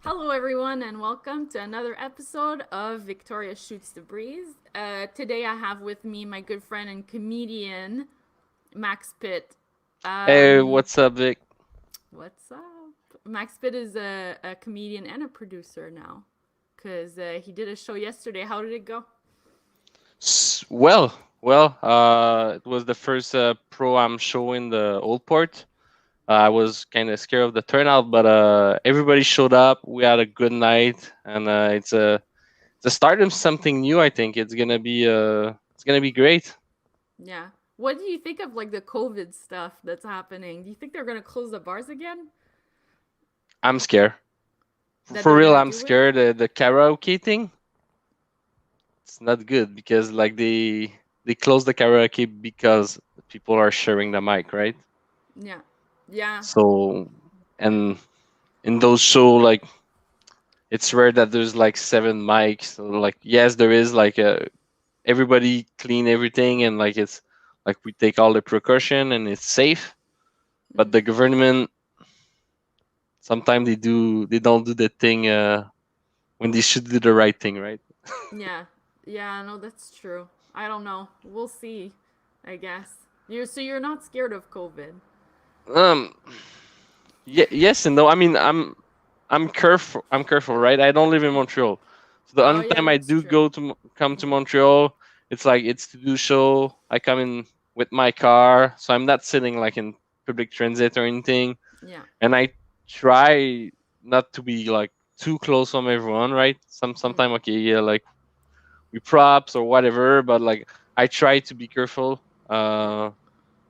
Hello, everyone, and welcome to another episode of Victoria Shoots the Breeze. Today, I have with me my good friend and comedian, Max Pitt. Hey, Um, what's up, Vic? what's up? Max Pitt is a comedian and a producer now because he did a show yesterday. How did it go? It was the first pro am show in the old port. I was kind of scared of the turnout, but everybody showed up. We had a good night, and it's a start of something new. I think it's gonna be great. Yeah. What do you think of like the COVID stuff that's happening? Do you think they're gonna close the bars again? I'm scared. That For they're real, gonna I'm do it? scared. The karaoke thing, it's not good because like they close the karaoke because people are sharing the mic, right? Yeah. Yeah. So and in those show like it's rare that there's like seven mics. So, like yes, there is like a everybody clean everything and like it's like we take all the precaution and it's safe. But the Mm. government sometimes they don't do the thing when they should do the right thing, right? Yeah. Yeah, no, that's true. I don't know. We'll see, I guess. You're not scared of COVID. Um. Yes and no. I mean, I'm careful. I'm careful, right? I don't live in Montreal, so the Oh only yeah, time I that's do true. come to Mhm. Montreal, it's to do show. I come in with my car, so I'm not sitting like in public transit or anything, Yeah. and I try not to be like too close from everyone, right? Mm. Sometime okay, yeah, like we props or whatever, but like I try to be careful. Yeah.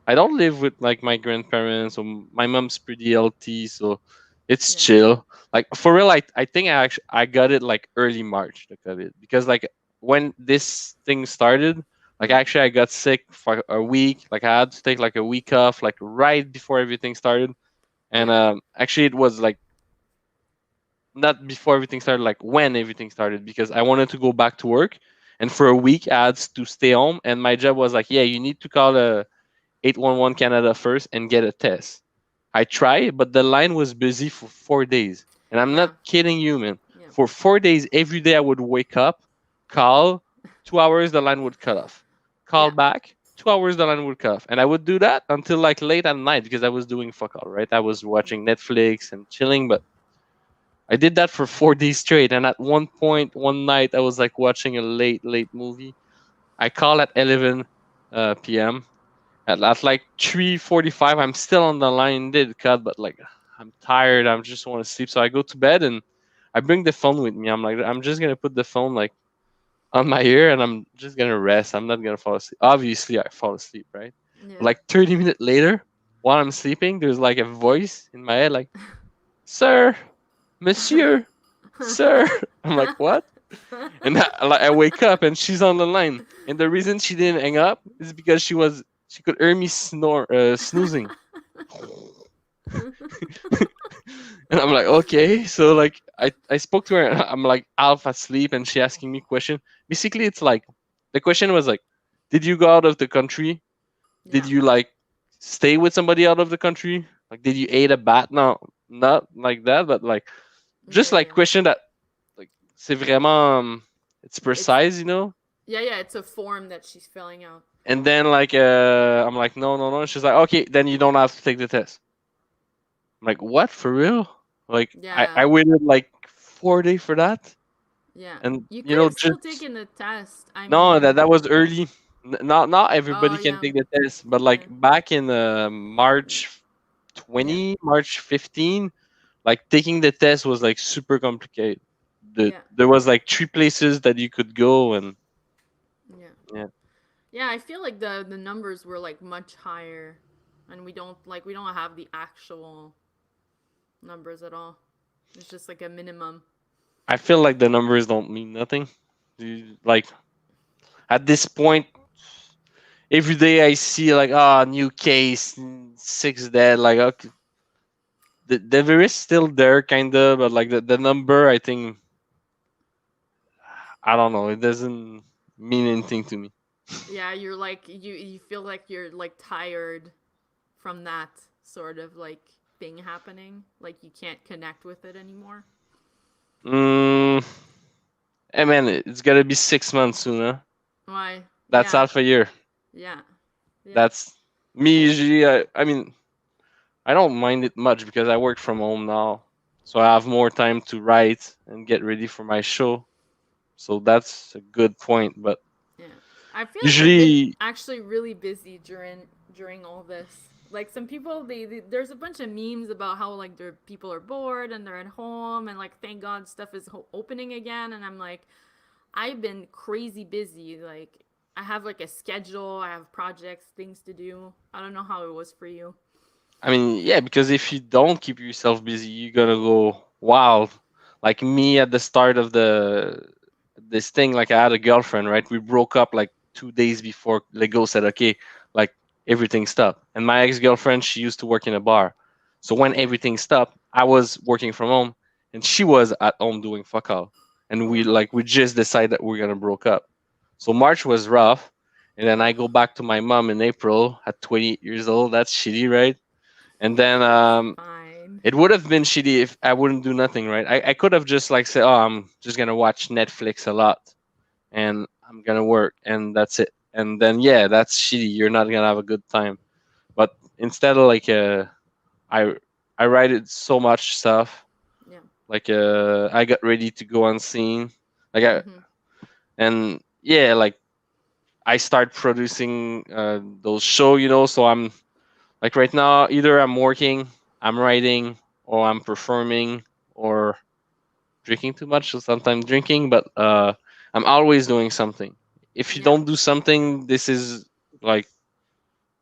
I don't live with like my grandparents, or my mom's pretty healthy, so it's Yeah. chill. Like for real, I think I got it like early March, the COVID, because like when this thing started, like Mm. actually I got sick for a week. Like I had to take like a week off, like right before everything started, and Yeah. actually it was like not before everything started, like when everything started, because I wanted to go back to work, and for a week I had to stay home, and my job was like, yeah, you need to call a 811 Canada first and get a test. I tried, but the line was busy for 4 days. And I'm Yeah. not kidding you, man. Yeah. For 4 days, every day I would wake up, call, 2 hours, the line would cut off. Call Yeah. back, 2 hours, the line would cut off. And I would do that until like late at night because I was doing fuck all, right? I was watching Netflix and chilling, but I did that for 4 days straight. And at one point, one night, I was like watching a late movie. I call at 11 p.m. At like 3:45, I'm still on the line. Did cut, but like I'm tired. I just want to sleep. So I go to bed and I bring the phone with me. I'm like, I'm just gonna put the phone like on my ear and I'm just gonna rest. I'm not gonna fall asleep. Obviously, I fall asleep, right? But Yeah. like 30 minutes later, while I'm sleeping, there's like a voice in my head, like, "Sir, Monsieur, Sir." I'm like, "What?" And I wake up and she's on the line. And the reason she didn't hang up is because she could hear me snoozing. And I'm like, okay. So like I spoke to her and I'm like half asleep and she asking me question. Basically it's like the question was like, did you go out of the country? Did Yeah. you like stay with somebody out of the country? Like did you eat a bat? No, not like that, but like just Yeah. like Yeah. question that like c'est vraiment it's It's precise, you know? yeah. Yeah. It's a form that she's filling out. And then like I'm like no. She's like okay, then you don't have to take the test. I'm like what for real? Like I Yeah. waited like 4 days for that, Yeah. and You you could know have still just taken the test. I no mean. that was early. Not Oh everybody can yeah. take the test, but like Yeah. back in March Yeah. 20, March 15, like taking the test was like super complicated. Yeah. There was like three places that you could go, and Yeah. yeah, Yeah. I feel like the numbers were like much higher, and we don't have the actual numbers at all. It's just like a minimum. I feel like the numbers don't mean nothing. Like at this point, every day I see like new case, six dead. Like okay, the virus still there, kinda, but like the number, I think I don't know. It doesn't mean anything to me. Yeah, you're like you feel like you're like tired from that sort of like thing happening. Like you can't connect with it anymore. Mm, hey man, it's gonna be 6 months soon, huh? Why? That's Yeah, half a year. yeah, yeah, That's me usually. I mean, I don't mind it much because I work from home now, so I have more time to write and get ready for my show. So that's a good point. But yeah. I feel like I've been usually, actually really busy during all this. Like some people, there's a bunch of memes about how like their people are bored and they're at home and like thank God stuff is opening again. And I'm like, I've been crazy busy. Like I have like a schedule. I have projects, things to do. I don't know how it was for you. I mean, yeah, because if you don't keep yourself busy, you're gonna go wild. Like me at the start of the this thing, like I had a girlfriend, right? We broke up like 2 days before Lego said, okay, like everything stopped. And my ex girlfriend, she used to work in a bar. So when Yeah, everything stopped, I was working from home and she was at home doing fuck all. And yeah, we just decided that we're gonna broke up. So March was rough. And then I go back to my mom in April at 28 years old. That's shitty, right? And then it's fine. it would have been shitty if I wouldn't do nothing, right? I could have just like said, oh, I'm just gonna watch Netflix a lot and I'm gonna work and that's it. And then yeah, that's shitty. You're not gonna have a good time. But instead of like I I write it so much stuff. Yeah. Like I got ready to go on scene. Like Mhm. and yeah, like I start producing those show, so I'm like right now either I'm working, I'm writing, or I'm performing, or drinking too much, so sometimes drinking, but I'm always doing something. If you Yeah. don't do something, this is like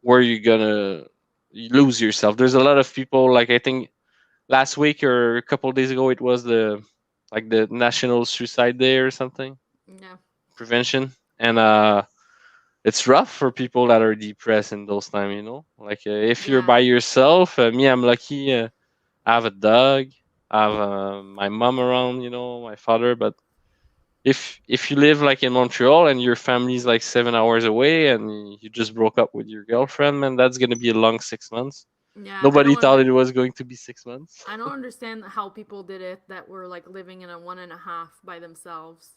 where you're gonna lose yourself. There's a lot of people, like I think last week or a couple of days ago, it was the National Suicide Day or something, Yeah. prevention, and it's rough for people that are depressed in those times. Like if you're Yeah. by yourself, me, I'm lucky. I have a dog. I have my mom around, my father, but if you live like in Montreal and your family's like 7 hours away and you just broke up with your girlfriend, man, that's gonna be a long 6 months. Yeah. Nobody thought it was going to be 6 months. I don't understand how people did it that were like living in a one and a half by themselves.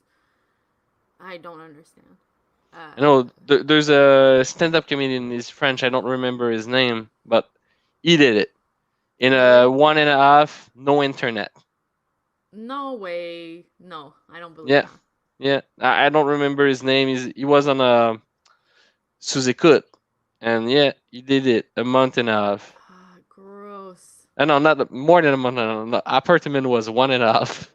I don't understand. I know Uh, there's a stand-up comedian. He's French. I don't remember his name, but he did it in a really? 1.5, no internet. No way. No, I don't believe Yeah, that. yeah. I don't remember his name. He was on a sous-écoute, and yeah, he did it a month and a half. Ah, gross. No, not more than a month. No, no, apartment was 1.5.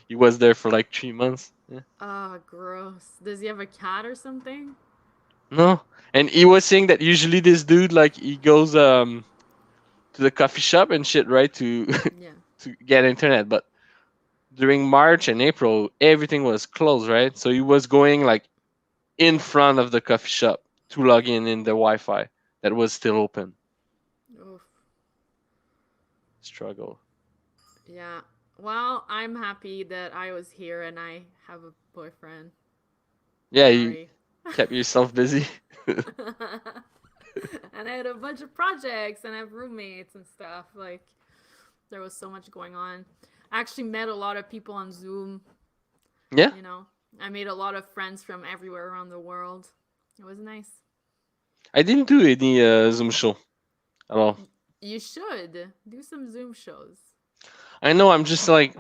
He was there for like 3 months. Yeah. Ah, gross. Does he have a cat or something? No, and he was saying that usually this dude like he goes to the coffee shop and shit, right, to Yeah. to get internet, but during March and April everything was closed, right? So he was going like in front of the coffee shop to log in the Wi-Fi that was still open. Oof. Struggle. Yeah. Well, I'm happy that I was here and I have a boyfriend. Yeah, you Sorry. kept yourself busy. And I had a bunch of projects and I have roommates and stuff. Like, there was so much going on. I actually met a lot of people on Zoom, Yeah, you know. I made a lot of friends from everywhere around the world. It was nice. I didn't do any Zoom show at all. You should do some Zoom shows. I know I'm just like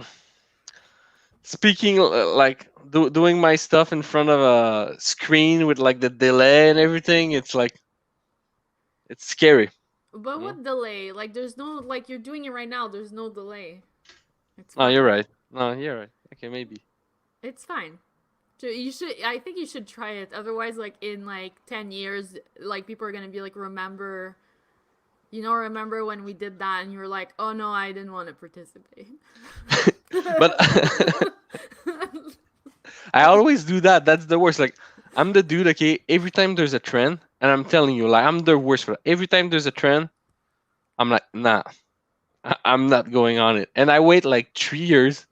speaking like doing my stuff in front of a screen with like the delay and everything. It's like it's scary. But You know? what delay? Like, there's no, like, you're doing it right now. There's no delay. It's No, you're fine. right. No, you're right. Okay, maybe. It's fine. So you should. I think you should try it. Otherwise, like in like 10 years, like people are gonna be like, remember, remember when we did that, and you were like, oh no, I didn't want to participate. But I always do that. That's the worst. Like I'm the dude. Okay, every time there's a trend, and I'm telling you, like I'm the worst for that. Every time there's a trend, I'm like, nah, I'm not going on it. And I wait like 3 years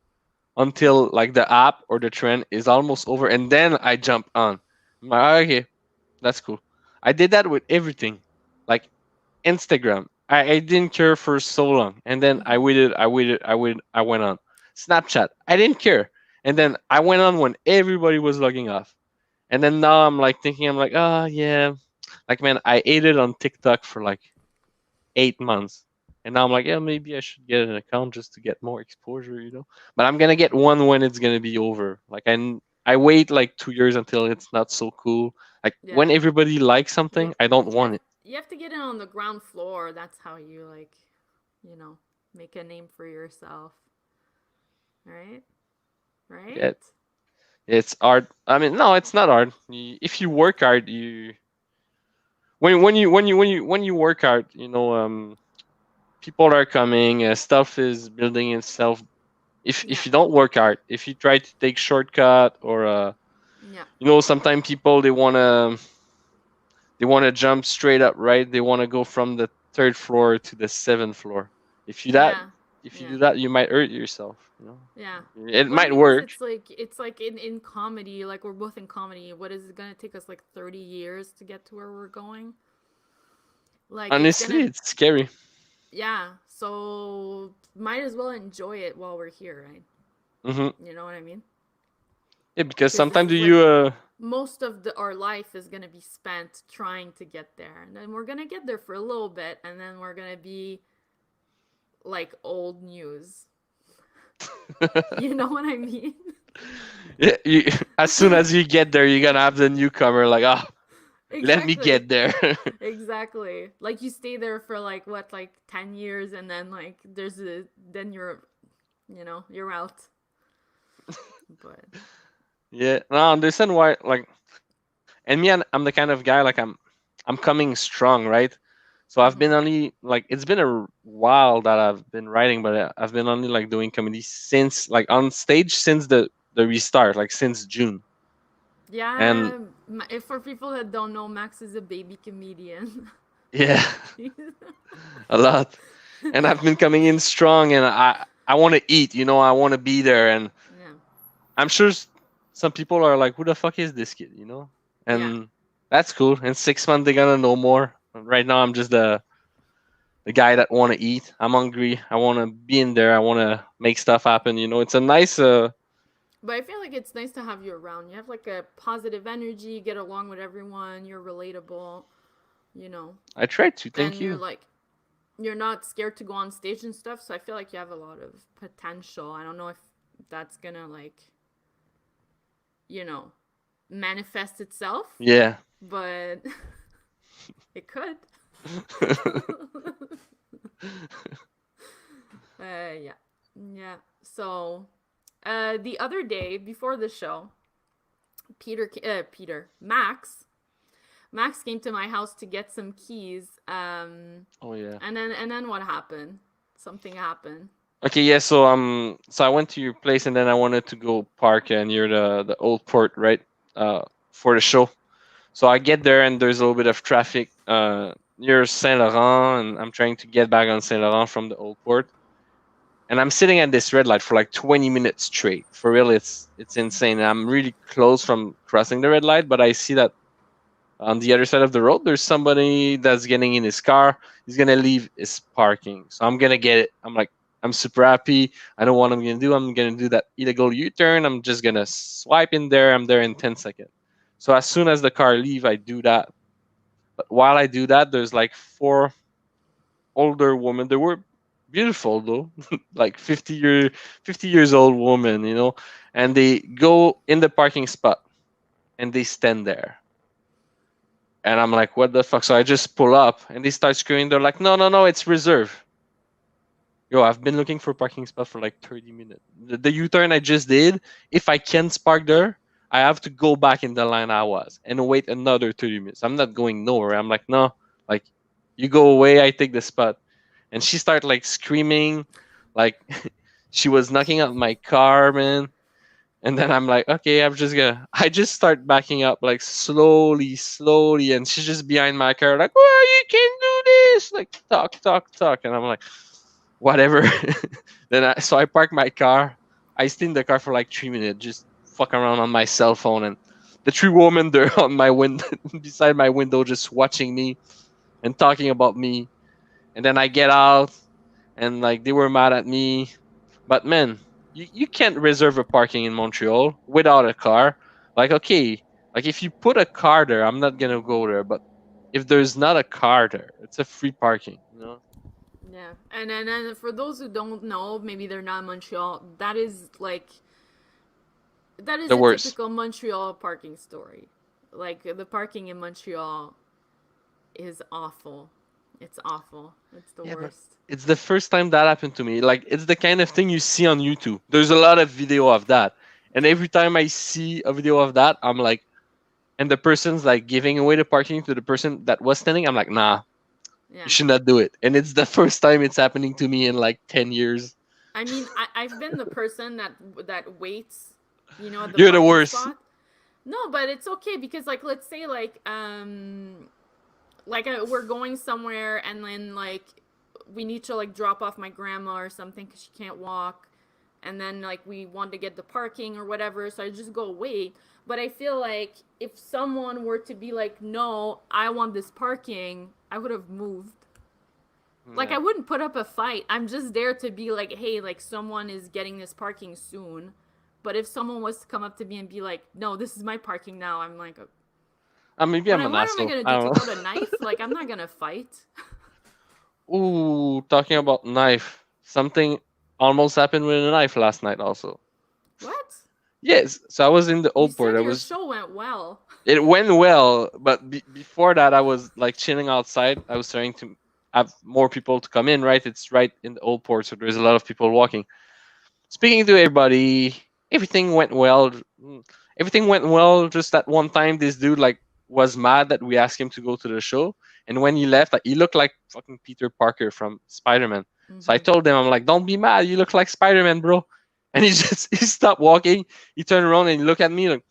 until like the app or the trend is almost over, and then I jump on. I'm like, "Ah, okay, that's cool." I did that with everything, like Instagram. I didn't care for so long, and then I waited, I waited, I waited, I went on. Snapchat. I didn't care. And Yeah. then I went on when everybody was logging off. And then now I'm like thinking, I'm like, oh yeah, like man, I ate it on TikTok for like 8 months, and now I'm like, yeah, maybe I should get an account just to get more exposure, you know. But I'm gonna get one when it's gonna be over. Like I wait like 2 years until it's not so cool. Like when Yeah. everybody likes You something, I don't you have want it. you have to get in on the ground floor. That's how you like, you know, make a name for yourself. Right? Yeah, Right? it's art. I mean, no, it's not art. If you work hard, you when you work hard, you know, people are coming, stuff is building itself. If Yeah. you don't work hard, if you try to take shortcut or Yeah. you know, sometimes people they wanna jump straight up, right? They wanna go from the third floor to the seventh floor. If you that Yeah. if you Yeah. do that, you might hurt yourself. You know, Yeah. it Well, the might thing is, work. it's like in comedy, like we're both in comedy. What is it gonna take us like 30 years to get to where we're going? Like it's Honestly, gonna, it's scary. yeah. So might as well enjoy it while we're here, right? Hmm. You know what I mean? Yeah, because Because this sometimes is like you most of our life is gonna be spent trying to get there, and then we're gonna get there for a little bit, and then we're gonna be like old news. You know what I mean? yeah, as soon as you get there, you're gonna have the newcomer like, oh, let me Exactly. get there. Exactly. Like you stay there for like what, like 10 years, and then like then you're out. But Yeah, no, I understand why. Like, and me, I'm the kind of guy like I'm coming strong, right? So I've been mhm. only like it's been a while that I've been writing, but I've been only like doing comedy since like on stage since the restart, like since June. And Yeah, if for people that don't know, Max is a baby comedian. yeah, a lot. And I've been coming in strong, and I want to eat, you know, I want to be there, and Yeah. I'm sure some people are like, who the fuck is this kid, you know? Yeah. And that's cool. In 6 months, they're gonna know more. Right now, I'm just the guy that want to eat. I'm hungry. I want to be in there. I want to make stuff happen. You know, it's a nice. But I feel like it's nice to have you around. You have like a positive energy, you get along with everyone, you're relatable, you know. I tried to. Thank And you're you. like you're not scared to go on stage and stuff, so I feel like you have a lot of potential. I don't know if that's gonna like, you know, manifest itself, Yeah. but it could. Yeah. Yeah. So, the other day before the show, Max came to my house to get some keys. Oh yeah. And then what happened? Something happened. Okay. Yeah. So I went to your place, and then I wanted to go park near the old port, right? For the show. So I get there, and there's a little bit of traffic near Saint Laurent, and I'm trying to get back on Saint Laurent from the old port. And I'm sitting at this red light for like 20 minutes straight. For real, it's insane. I'm really close from crossing the red light, but I see that on the other side of the road, there's somebody that's getting in his car. He's gonna leave his parking, so I'm gonna get it. I'm like, I'm super happy. I know what I'm gonna do. I'm gonna do that illegal U-turn. I'm just gonna swipe in there. I'm there in 10 seconds. So as soon as the car leave, I do that. But while I do that, there's like four older women. They were beautiful though, like 50 years old woman, you know, and they go in the parking spot and they stand there. And I'm like, what the fuck? So I just pull up and they start screaming. They're like, no, no, no, it's reserved. Yo, I've been looking for a parking spot for like 30 minutes. The U-turn I just did, if I can't park there, I have to go back in the line I was and wait another 30 minutes. I'm not going nowhere. I'm like, no, like, you go away, I take the spot. And she started like screaming, like she was knocking out my car, man. And then I'm like, okay, I just start backing up like slowly, slowly. And she's just behind my car, like, well, you can do this. Like, talk, talk, talk. And I'm like, whatever. So I park my car. I stay in the car for like 3 minutes, just fuck around on my cell phone. And the three women there on my window, beside my window, just watching me and talking about me. And then I get out and like they were mad at me. But man, you can't reserve a parking in Montreal without a car. Like, okay, like if you put a car there, I'm not gonna go there. But if there's not a car there, it's a free parking. You know, Yeah, and for those who don't know, maybe they're not in Montreal. That is the a worst. typical Montreal parking story. Like the parking in Montreal is awful. It's awful. It's the Yeah, but worst. it's the first time that happened to me. Like, it's the kind of thing you see on YouTube. There's a lot of video of that, and every time I see a video of that, I'm like, and the person's like giving away the parking to the person that was standing. I'm like, nah, you Yeah. should not do it. And it's the first time it's happening to me in like 10 years. I mean, I've been the person that waits, at the You're the parking worst. spot. No, but it's okay because like let's say we're going somewhere and then like we need to like drop off my grandma or something because she can't walk, and then like we want to get the parking or whatever, so I just go wait. But I feel like if someone were to be like, no, I want this parking, I would have moved. Like I Yeah. wouldn't put up a fight. I'm just there to be like, hey, like someone is getting this parking soon. But if someone was to come up to me and be like, no, this is my parking now, I'm like, Maybe I'm an what am I asshole. gonna I do? don't Take know. out a knife? Like I'm not gonna fight. Ooh, talking about knife. Something almost happened with a knife last night also. What? Yes, so I was in the You old port. said I your was show went well. It went well, but before that I was like chilling outside. I was trying to have more people to come in, right? It's right in the old port, so there's a lot of people walking. Speaking to everybody, everything went well. Everything went well. Just that one time, this dude like was mad that we asked him to go to the show, and when he left, like, he looked like fucking Peter Parker from Spider-Man. So I Mm-hmm. told him, I'm like, "Don't be mad. You look like Spider-Man, bro." And he just he stopped walking. He turned around and he looked at me like,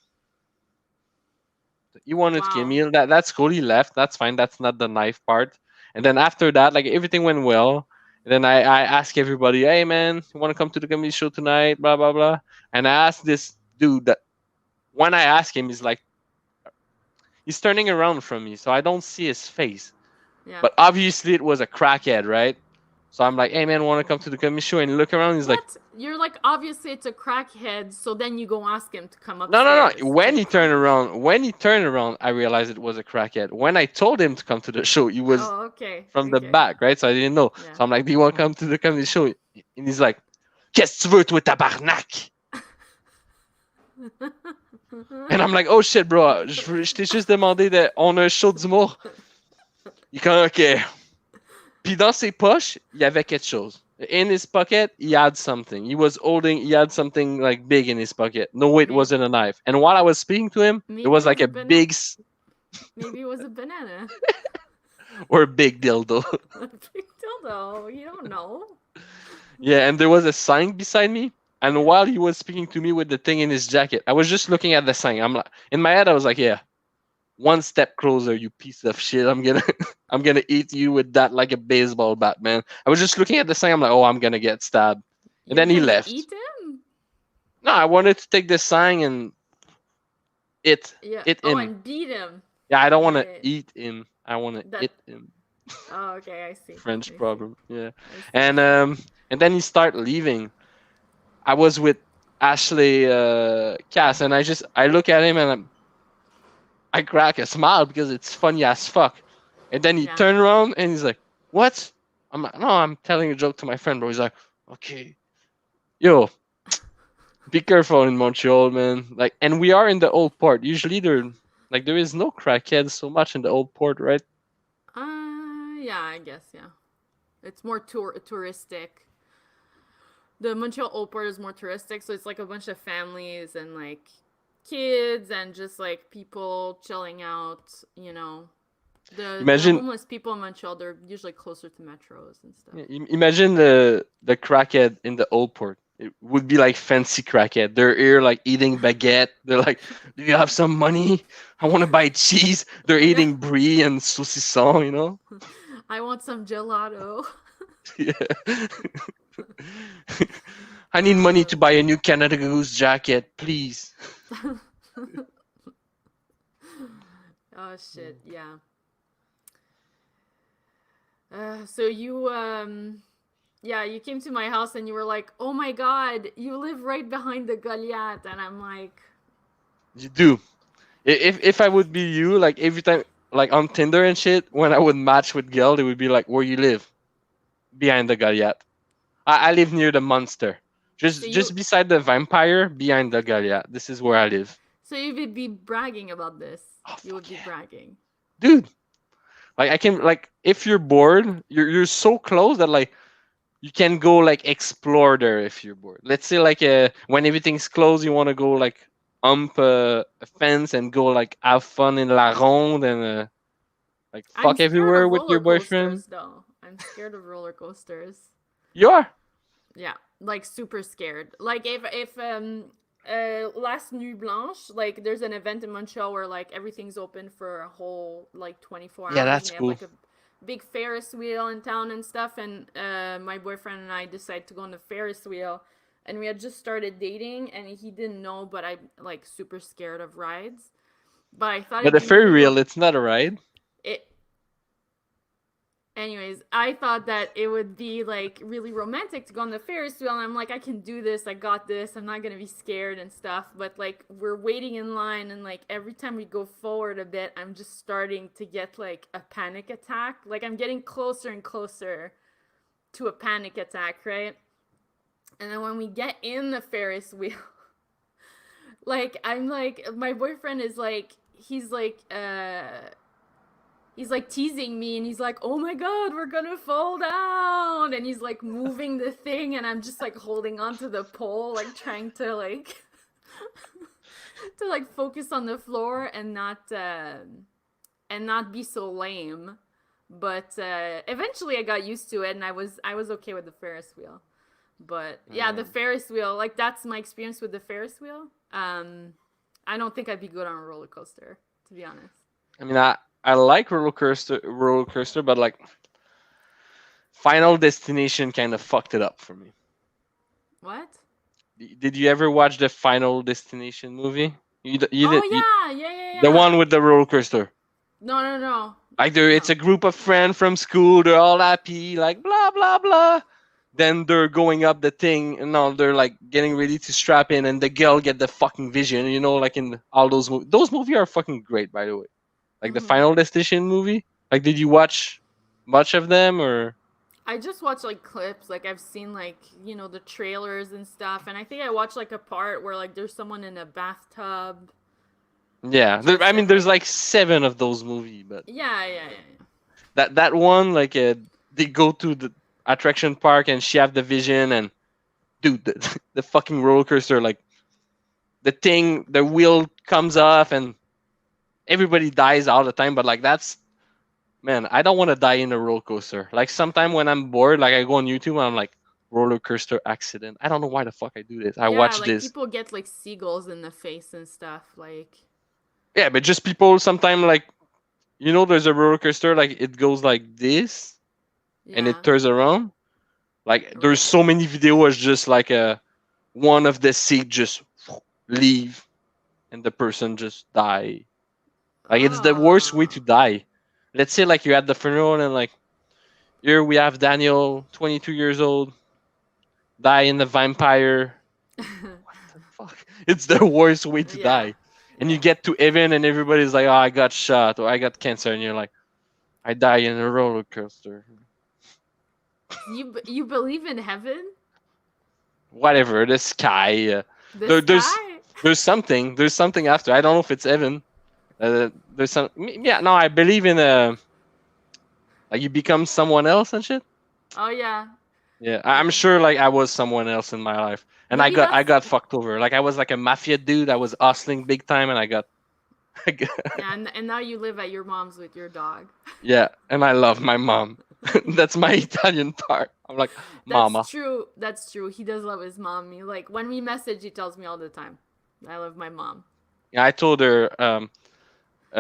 "You wanted to kill Wow. me? That's cool." He left. That's fine. That's not the knife part. And then after that, like everything went well. And then I asked everybody, "Hey man, you want to come to the comedy show tonight?" Blah blah blah. And I asked this dude that when I ask him, he's turning around from me, so I don't see his face. Yeah. But obviously, it was a crackhead, right? So I'm like, "Hey man, want to come to the comedy show?" And look around. He's like, What? You're like, obviously it's a crackhead, so then you go ask him to come "No, no, no." upstairs to When the he turned parking. around, I realized it was a crackhead. When I told him to come to the show, he was Oh, okay. from the Okay. back, right? So I didn't know. Yeah. So I'm like, "Do you want to come to the comedy show?" And he's like, "Qu'est-ce que tu veux, toi, tabarnak?" And I'm like, "Oh shit, bro, je t'ai juste demandé on a un show d'humour." Il est comme, OK. Puis dans ses poches, il y avait quelque chose. In his pocket, he had something. He had something like big in his pocket. No, it maybe, wasn't a knife. And while I was speaking to him, it maybe was it was like a a banana. big Maybe it was a banana. or a big dildo. A big dildo. You don't know. Yeah, and there was a sign beside me. And Yeah. while he was speaking to me with the thing in his jacket, I was just looking at the sign. I'm like, in my head, I was like, yeah, one step closer, you piece of shit. I'm gonna, I'm gonna eat you with that like a baseball bat, man. I was just looking at the sign. I'm like, oh, I'm gonna get stabbed. And You're then he gonna left. eat him? No, I wanted to take the sign and it, Yeah. it Oh, him. and beat him. Yeah, I don't want to Yeah. eat him. I want to That. eat him. Oh, okay. I see. French I see. problem. Yeah, I see. I and see. um, and then he started leaving. I was with Ashley Cass, and I look at him and I crack a smile because it's funny as fuck. And then he Yeah. turned around and he's like, "What?" I'm like, "No, I'm telling a joke to my friend, bro." He's like, "Okay, yo, be careful in Montreal, man." Like, and we are in the old port. Usually there is no crackheads so much in the old port, right? Yeah. I guess. Yeah. It's more touristic. The Montreal Old Port is more touristic, so it's like a bunch of families and like kids and just like people chilling out. The Imagine, homeless people in Montreal, they're usually closer to metros and stuff. imagine the crackhead in the old port. It would be like fancy crackhead. They're here like eating baguette. They're like, "Do you have some money? I want to buy cheese." They're Yeah. eating brie and saucisson, you know? I want some gelato. Yeah. I need money to buy a new Canada Goose jacket, please. Oh shit, yeah. So Yeah, you came to my house and you were like, "Oh my god, you live right behind the Goliath," and I'm like, You do. If I would be you, like every time, like on Tinder and shit, when I would match with girl, they would be like, "Where you live?" Behind the Goliath. I live near the monster. so Just you, beside the vampire, behind the Goliath. This is where I live. so you would be bragging about this. Oh You would fuck be yeah, bragging. dude! Like I can like if you're bored, you're so close that like you can go like explore there if you're bored. Let's say like when everything's closed, you want to go like a fence and go like have fun in La Ronde and like I'm fuck scared everywhere of with your roller boyfriend. coasters, though. I'm scared of roller coasters. You are. Yeah, like super scared. Like if last Nuit Blanche, like there's an event in Montreal where like everything's open for a whole like 24 Yeah, hours and that's they have cool. like a big Ferris wheel in town and stuff, and my boyfriend and I decided to go on the Ferris wheel, and we had just started dating and he didn't know, but I'm like super scared of rides. But I thought But it'd the be ferry really wheel, it's not a ride. it anyways, I thought that it would be like really romantic to go on the Ferris wheel, and I'm like, I can do this, I got this, I'm not gonna be scared and stuff. But like, we're waiting in line, and like, every time we go forward a bit, I'm just starting to get like a panic attack. Like, I'm getting closer and closer to a panic attack, right? And then when we get in the Ferris wheel, like, I'm like, my boyfriend is like, he's like teasing me and he's like, "Oh my god, we're gonna fall down." And he's like moving the thing and I'm just like holding onto the pole, like trying to like to like focus on the floor and not be so lame. But eventually I got used to it and I was okay with the Ferris wheel. But yeah, the Mm. Ferris wheel, like that's my experience with the Ferris wheel. I don't think I'd be good on a roller coaster, to be honest. I mean, I like roller coaster, but like Final Destination kind of fucked it up for me. What? Did you ever watch the Final Destination movie? You Oh did yeah, yeah, yeah, the yeah. one with the roller coaster. No, no, no, Like there, it's no. a group of friends from school. They're all happy, like blah blah blah. Then they're going up the thing, and now they're like getting ready to strap in, and the girl get the fucking vision. You know, like in all those movies. Those movies are fucking great, by the way. Like the Hmm. Final Destination movie. Like, did you watch much of them or? I just watch like clips. Like I've seen like the trailers and stuff, and I think I watched like a part where like there's someone in a bathtub. Yeah, I Just mean, and there's like like seven of those movies, but yeah, yeah, yeah, that one, like, they go to the attraction park, and she have the vision, and dude, the fucking roller coaster, like the wheel comes off, and everybody dies all the time. But like that's man, I don't want to die in a roller coaster. Like sometime when I'm bored, like I go on YouTube and I'm like roller coaster accident. I don't know why the fuck I do this. I yeah. watch Like this. people get like seagulls in the face and stuff. Like Yeah, but just people sometimes like there's a roller coaster like it goes like this and it yeah, turns around. Like there's right. so many videos just like one of the seat just leave and the person just die. Like it's the worst way to Oh. die. Let's say like you're at the funeral and like here we have Daniel, 22 years old, die in the vampire. What the fuck? It's the worst way to Yeah, die. And you yeah. get to heaven and everybody's like, oh, I got shot or I got cancer. And you're like, I die in a roller coaster. You believe in heaven? Whatever, the sky. The There, there's sky? there's something after. I don't know if it's heaven. There's some. Yeah, no, I believe in like you become someone else and shit. Oh yeah, Yeah, I'm yeah. sure like I was someone else in my life, and I Maybe got I that's got fucked over. Like I was like a mafia dude. I was hustling big time, and I got, I got yeah. And now you live at your mom's with your dog. yeah, and I love my mom. That's my Italian part. I'm like, That's mama. true. That's true. He does love his mom. He like when we message, he tells me all the time, "I love my mom." Yeah, I told her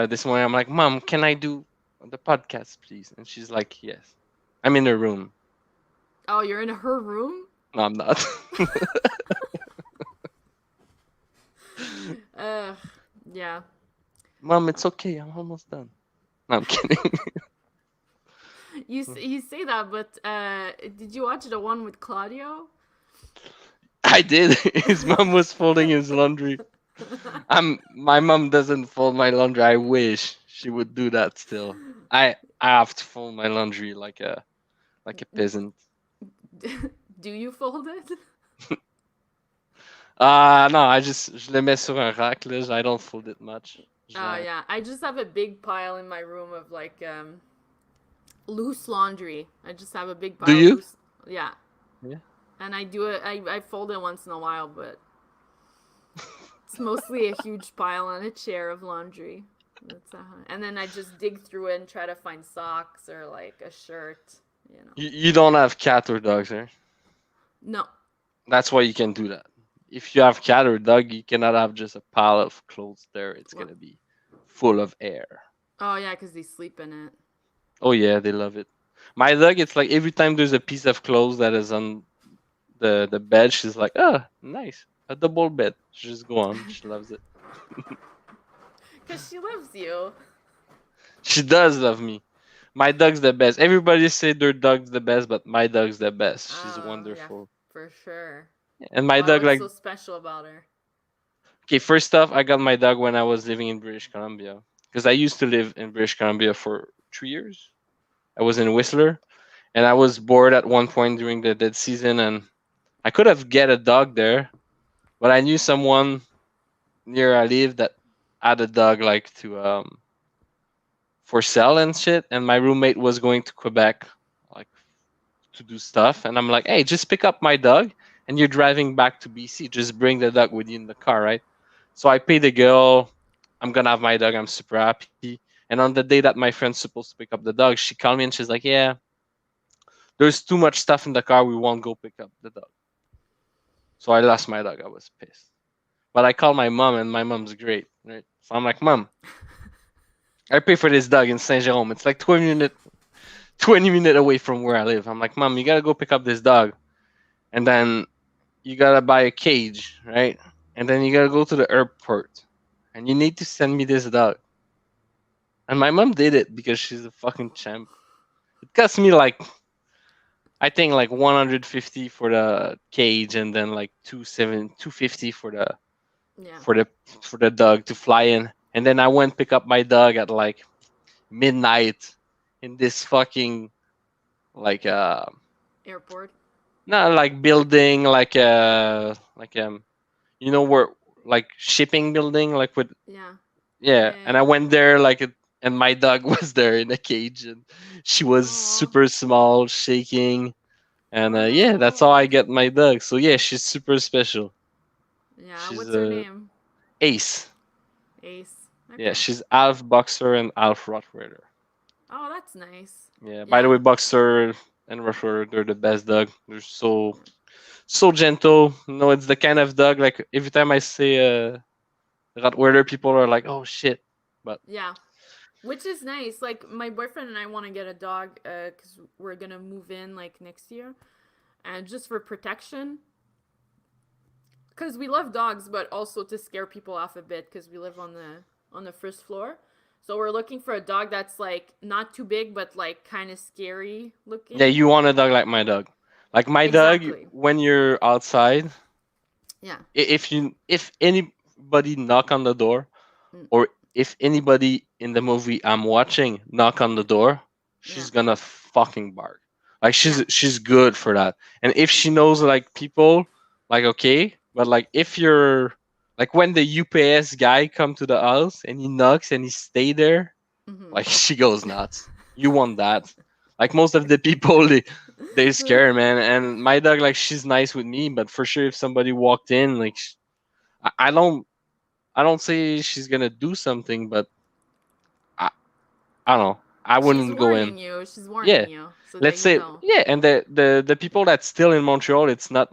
this morning. I'm like, mom, can I do the podcast, please? And she's like, yes. I'm in her room. Oh, you're in her room? No, I'm not. Uh, yeah. Mom, it's okay. I'm almost done. No, I'm kidding. You say that, but did you watch the one with Claudio? I did. His mom was folding his laundry. My mom doesn't fold my laundry. I wish she would do that still. I have to fold my laundry like a peasant. Do you fold it? Non, je le mets sur un rack là. I don't fold it much. Yeah, I just have a big pile in my room of like loose laundry. I just have a big Do pile of you? loose. Yeah, Yeah. and I do it. I fold it once in a while, but it's mostly a huge pile on a chair of laundry. And then I just dig through it and try to find socks or like a shirt. You know. You don't have cat or dogs, right? No. That's why you can do that. If you have cat or dog, you cannot have just a pile of clothes there. It's Well, gonna be full of air. oh yeah, because they sleep in it. Oh yeah, they love it. My dog, it's like every time there's a piece of clothes that is on the bed, she's like, oh, nice, a double bed. She just go on. She loves it. Because she loves you. She does love me. My dog's the best. Everybody say their dog's the best, but my dog's the best. She's Oh yeah, wonderful. for sure. And my Why? dog, What's like, so special about her? okay, first off, I got my dog when I was living in British Columbia because I used to live in British Columbia for 3 years. I was in Whistler, and I was bored at one point during the dead season, and I could have get a dog there, but I knew someone near I live that had a dog like to for sale and shit, and my roommate was going to Quebec like to do stuff, and I'm like, hey, just pick up my dog, and you're driving back to BC. Just bring the dog with you in the car, right? So I pay the girl. I'm gonna have my dog. I'm super happy. And on the day that my friend's supposed to pick up the dog, she called me and she's like, yeah, there's too much stuff in the car. We won't go pick up the dog. So I lost my dog. I was pissed. But I called my mom, and my mom's great, right? So I'm like, Mom, I pay for this dog in Saint Jerome. It's like 20 minutes away from where I live. I'm like, Mom, you gotta go pick up this dog, and then you gotta buy a cage, right? And then you gotta go to the airport, and you need to send me this dog. And my mom did it because she's a fucking champ. It cost me like, I think like 150 for the cage, and then like 250 Yeah. for the for the dog to fly in. And then I went pick up my dog at like midnight in this fucking like Airport. not like building like you know where like shipping building like with Yeah. yeah. Yeah. And I went there like and my dog was there in a cage, and she was Oh. super small, shaking. And yeah, that's how Oh. I get my dog. So yeah, she's super special. Yeah. She's What's her a name? ace. Ace. Yeah, Okay. she's half boxer and half Rottweiler. Oh, that's nice. Yeah. By the Yeah. way, boxer and Rottweiler, they're the best dog. They're so gentle. No, it's the kind of dog like every time I say Rottweiler, people are like, "Oh shit," but Yeah. Which is nice. Like my boyfriend and I want to get a dog because we're gonna move in like next year, and just for protection. Because we love dogs, but also to scare people off a bit because we live on the first floor. So we're looking for a dog that's like not too big, but like kind of scary yeah, looking. you want a dog like my dog. Like my dog, Exactly. when you're outside, Yeah. if anybody knock on the door, Mm. or if anybody in the movie I'm watching knock on the door, Yeah. she's gonna fucking bark. Like Yeah. she's good for that. And if she knows like people, like okay, but like if you're like when the UPS guy come to the house and he knocks and he stay there, Mm-hmm. like she goes nuts. You want that? Like most of the people, they scare man. And my dog, like she's nice with me, but for sure if somebody walked in, like I don't say she's gonna do something, but I I don't know. I She's wouldn't go in. warning you. She's warning Yeah, you so that let's you say know. yeah. And the people that's still in Montreal, it's not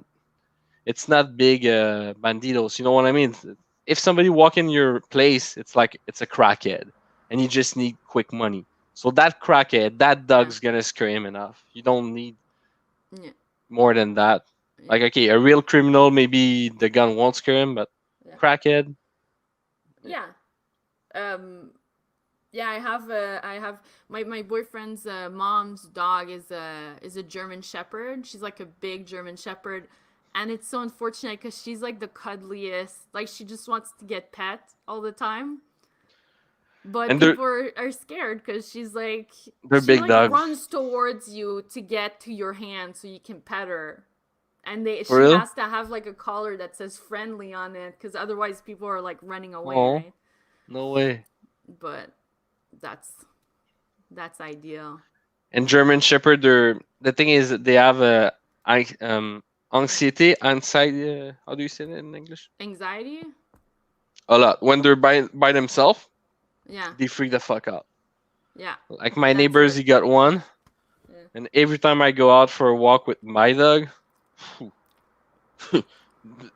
big bandidos. You know what I mean? If somebody walk in your place, it's like it's a crackhead, and you just need quick money. So that crackhead, that Yeah. dog's gonna scare him enough. You don't need Yeah. more than that. Yeah. Like okay, a real criminal, maybe the gun won't scare him, but Yeah. crackhead, yeah. Yeah. Um Yeah, I have my boyfriend's mom's dog is a German Shepherd. She's like a big German Shepherd, and it's so unfortunate because she's like the cuddliest. Like she just wants to get pet all the time. But And they're people are scared because they're she big like dog. runs towards you to get to your hand so you can pet her. And For she real? has to have like a collar that says friendly on it because otherwise people are like running away, Oh, right? no way. But that's that's ideal. And German Shepherd, they're the thing is that they have anxiety, anxiety. How do you say that in English? Anxiety? A lot. When they're by themselves, Yeah. they freak the fuck out. Yeah. Like my That's neighbors, what. he got one, Yeah. and every time I go out for a walk with my dog,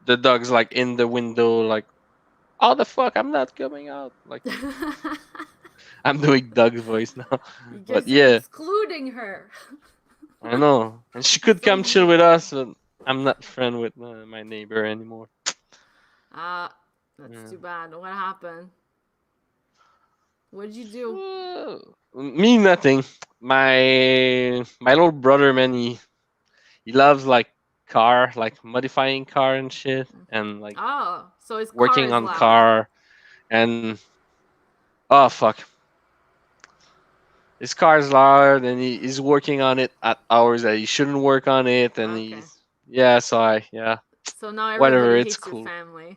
the dog's like in the window, like, "Oh the fuck, I'm not coming out." Like I'm doing dog's voice now, You but guys are yeah, excluding her. I know. And she could So come chill mean. with us, but I'm not friend with my neighbor anymore. Ah, that's Yeah. too bad. What happened? What did you do? Me nothing. My little brother, man, he loves like car, like modifying car and shit, and like Oh, so his car working is on loud. car. And oh fuck, his car's loud, and he's working on it at hours that he shouldn't work on it, and Okay. he's yeah. So I yeah, So now whatever. everybody It's hates your cool. family.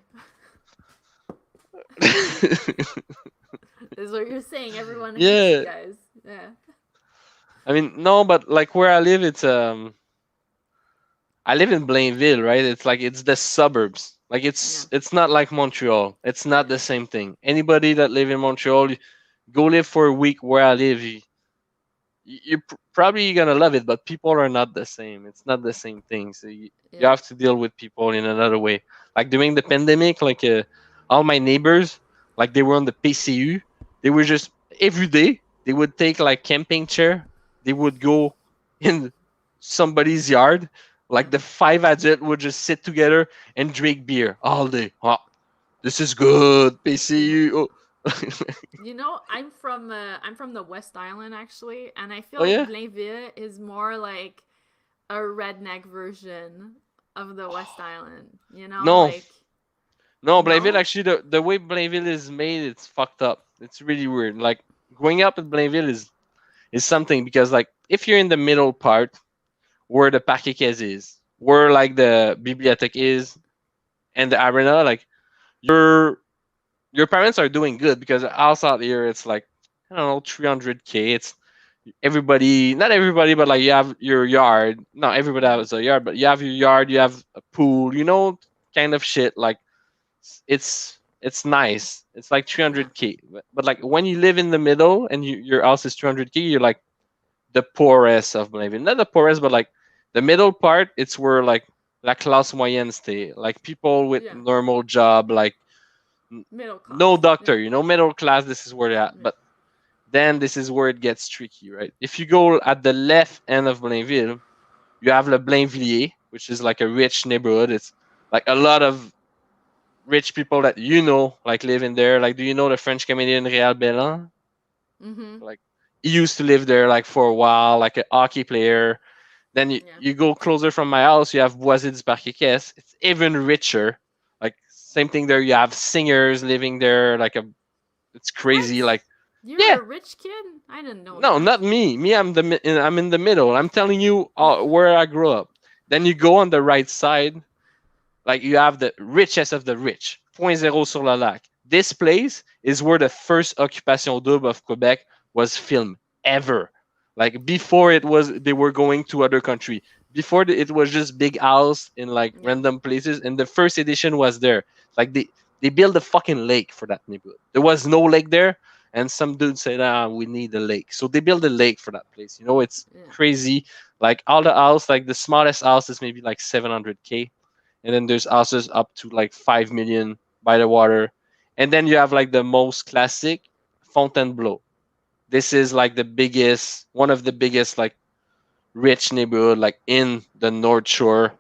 Is what you're saying. Everyone hates you Yeah, guys. Yeah. I mean no, but like where I live, it's I live in Blainville, right? It's like it's the suburbs. Like Yeah. it's not like Montreal. It's not Yeah. the same thing. Anybody that live in Montreal, go live for a week where I live. You're probably gonna love it, but people are not the same. It's not the same thing. So you Yeah. have to deal with people in another way. Like during the pandemic, like all my neighbors, like they were on the PCU. They were just every day they would take like camping chair. They would go in somebody's yard. Yeah. Like the five adults would just sit together and drink beer all day. Oh, this is good. Mhm. PCU. Oh, You know, I'm from the West Island actually, and I feel oh like yeah. Blainville is more like a redneck version of the West Island. You know, No, like no, Blainville no. actually the way Blainville is made, it's fucked up. It's really weird. Like growing up in Blainville is something because like if you're in the middle part where the Parc is, where like the bibliothèque is and the arena, like your your parents are doing good because the house out here it's like I don't know 300K. It's everybody, not everybody, but like you have your yard. Not everybody Yeah. has a yard, but you have your yard, you have a pool, kind of shit. Like it's nice. It's like Yeah. 300K. But like when you live in the middle and your house is 200K, you're like the poorest of Blainville. Not the poorest, but like the middle part. It's where like la classe moyenne stay. Like people with Yeah. normal job, like Middle no class. doctor. Yeah. Middle class. This is where they're at. Yeah. But then this is where it gets tricky, right? If you go at the left end of Blainville, you have Le Blainvilliers, which is like a rich neighborhood. It's like a lot of rich people that like live in there. Like, do you know the French comedian Réal Bellan? Mhm. Like, he used to live there like for a while, like a hockey player. Then Yeah. you go closer from my house, you have Boisé du Parquet. It's even richer. Like same thing there. You have singers living there. It's crazy. What? Like You're yeah, a rich kid? I didn't know no, that. not me. Me, I'm in the middle. I'm telling you where I grew up. Then you go on the right side, like you have the richest of the rich. Point zero sur le lac. This place is where the first occupation double of Quebec was filmed ever. Like before it was they were going to other country. Before it was just big house in like Yeah. random places, and the first edition was there. Like they built a fucking lake for that neighborhood. There was no lake there, and some dude said, "Ah, we need a lake." So they built a lake for that place. It's Yeah. crazy. Like all the house, like the smallest house is maybe like 700K, and then there's houses up to like 5 million by the water, and then you have like the most classic Fontainebleau. This is like one of the biggest like rich neighborhood like in the North Shore.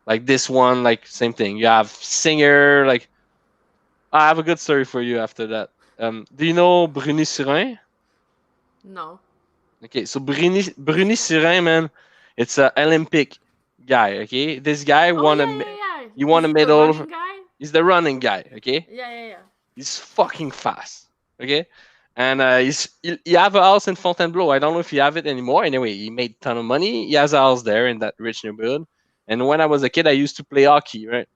Like this one, like same thing. You have singer. Like I have a good story for you after that. Do you know Bruni Surin? No. Okay, so Bruni Sirin, man, it's an Olympic guy. Okay, this guy Oh won a yeah, yeah, he yeah. won Is a he the medal. running guy? He's the running guy. Okay, Yeah, yeah, yeah. he's fucking fast. Okay, and he have a house in Fontainebleau. I don't know if he have it anymore. Anyway, he made a ton of money. He has a house there in that rich neighborhood. And when I was a kid, I used to play hockey, right?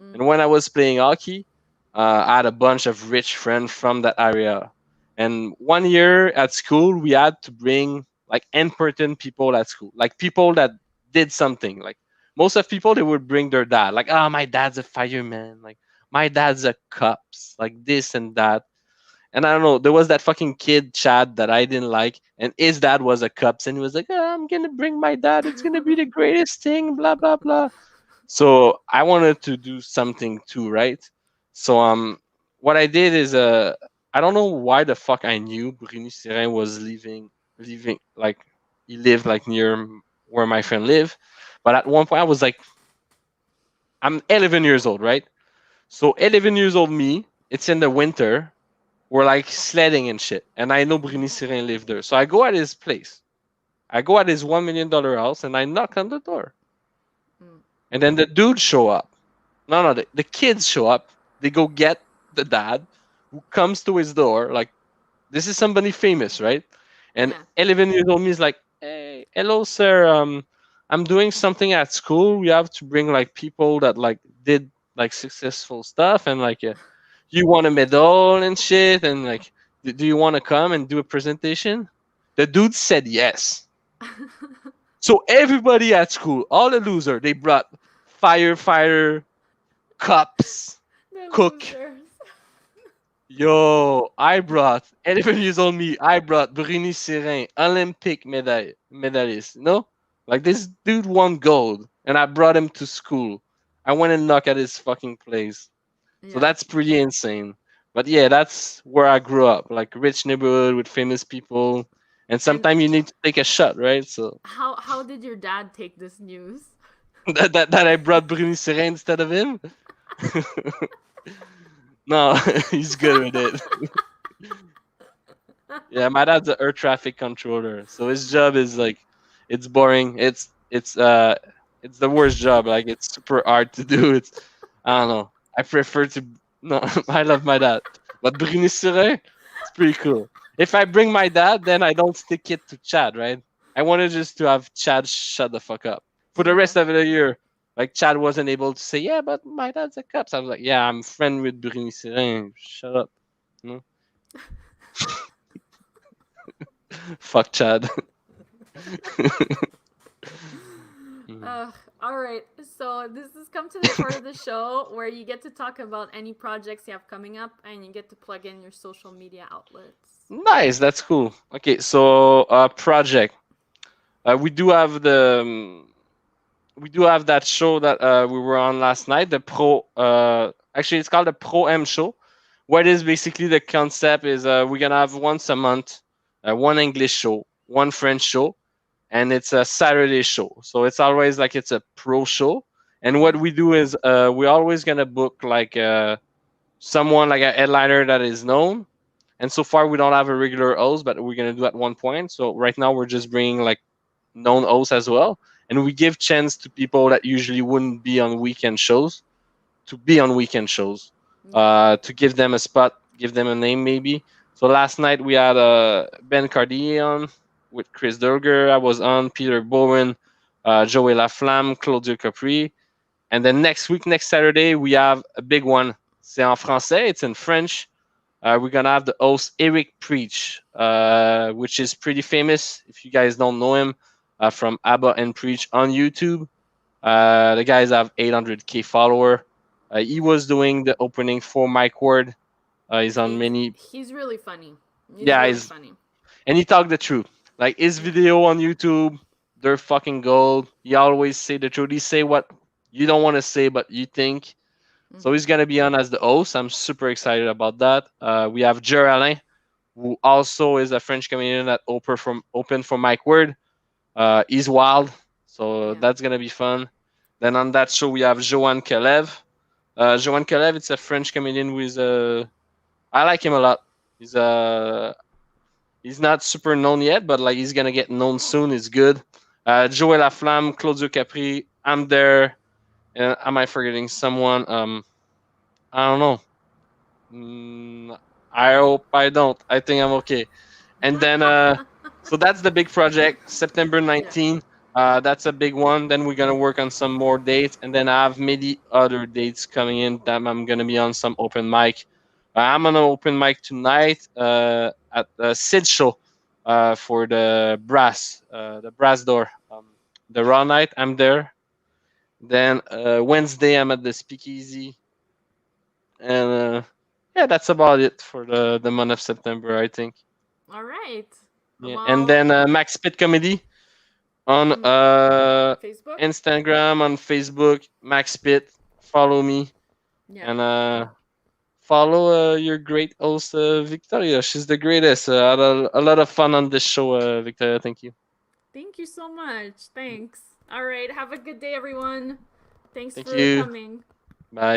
Mm. And when I was playing hockey, I had a bunch of rich friends from that area. And one year at school, we had to bring like important people at school, like people that did something. Like most of people, they would bring their dad. Like, oh, my dad's a fireman. Like my dad's a cops. Like this and that. And I don't know, there was that fucking kid Chad that I didn't like, and his dad was a cops, and he was like, oh, I'm gonna bring my dad. It's gonna be the greatest thing. Blah blah blah. So I wanted to do something too, right? So what I did is I don't know why the fuck I knew Bruni Sirin was leaving like he lived like near where my friend lived, but at one point I was like, I'm 11 years old, right? So 11 years old me, it's in the winter, we're like sledding and shit, and I know Bruni Sirin lived there, so I go at his place. I go at his $1 million house and I knock on the door, Mm. and then the dude show up. No, the kids show up. They go get the dad, who comes to his door. Like this is somebody famous, right? And Yeah. 11 years old me is like, "Hey, hello, sir. I'm doing something at school. We have to bring like people that like did like successful stuff, and like you want a medal and shit, and like, do you want to come and do a presentation?" The dude said yes. So everybody at school, all the loser, they brought firefighter, cups, The cook. losers. Yo, I brought 11 years old me. I brought Bruni Sirin, Olympic medalist. You know, like this dude won gold, and I brought him to school. I went and knocked at his fucking place. So Yeah. that's pretty insane. But yeah, that's where I grew up, like rich neighborhood with famous people. And And sometimes you need to take a shot, right? So how did your dad take this news? that I brought Bruni Sirin instead of him. No, he's good with it. Yeah, my dad's an air traffic controller, so his job is like, it's boring. It's the worst job. Like it's super hard to do. It's I don't know. I prefer to no. I love my dad, but Bruni Sire, it's pretty cool. If I bring my dad, then I don't stick it to Chad, right? I wanted just to have Chad shut the fuck up for the Yeah. rest of the year. Like Chad wasn't able to say, yeah, but my dad's a cop. So I was like, yeah, I'm friend with Bruni Sire. Shut up. No, fuck Chad. Mhm. All right. So this has come to the part of the show where you get to talk about any projects you have coming up, and you get to plug in your social media outlets. Nice, that's cool. Okay, so project. We do have we do have that show that we were on last night. The pro. Actually, it's called the Pro M show. What is basically the concept is we're gonna have once a month, one English show, one French show, and it's a Saturday show. So it's always like it's a pro show. And what Mm-hmm. we do is we're always gonna book like someone like a headliner that is known. And so far, we don't have a regular host, but we're gonna do at one point. So right now, we're just bringing like known hosts as well, and we give chance to people that usually wouldn't be on weekend shows to be on weekend shows, Yeah. to give them a spot, give them a name maybe. So last night we had Ben Cardier on with Chris Durger. I was on Peter Bowen, Joey Laflamme, Claudio Capri, and then next week, next Saturday, we have a big one. C'est en français. It's in French. We're gonna have the host Eric Preach, which is pretty famous. If you guys don't know him, from ABBA and Preach on YouTube, the guys have 800K follower. He was doing the opening for Mike Ward. He's on He's many. he's really funny. He's Yeah, really he's funny. and he talked the truth. Like his Yeah. video on YouTube, they're fucking gold. He always say the truth. He say what you don't want to say, but you think. So Mm-hmm. he's gonna be on as the host. I'm super excited about that. We have Jer Alain, who also is a French comedian that open for Mike Ward. He's wild, so Yeah. that's gonna be fun. Then on that show we have Johan Kalev. Johan Kalev, it's a French comedian who is I like him a lot. He's He's not super known yet, but like he's gonna get known soon. It's good. Joey Laflamme, Claudio Capri. I'm there. Am I forgetting someone? I don't know. I hope I don't. I think I'm okay. And then so that's the big project, September Yeah. 19. That's a big one. Then we're gonna work on some more dates, and then I have maybe other dates coming in that I'm gonna be on some open mic. I'm on an open mic tonight at Sid show for the brass door. The raw night, I'm there. Then Wednesday, I'm at the Speakeasy, and yeah, that's about it for the month of September, I think. All right. Yeah, and Well, then Max Pitt comedy on on Facebook. Instagram, on Facebook, Max Pitt. Follow me Yeah. and follow your great host Victoria. She's the greatest. I had a lot of fun on this show, Victoria. Thank you. Thank you so much. Thanks. All right. Have a good day, everyone. Thanks Thank for you. coming.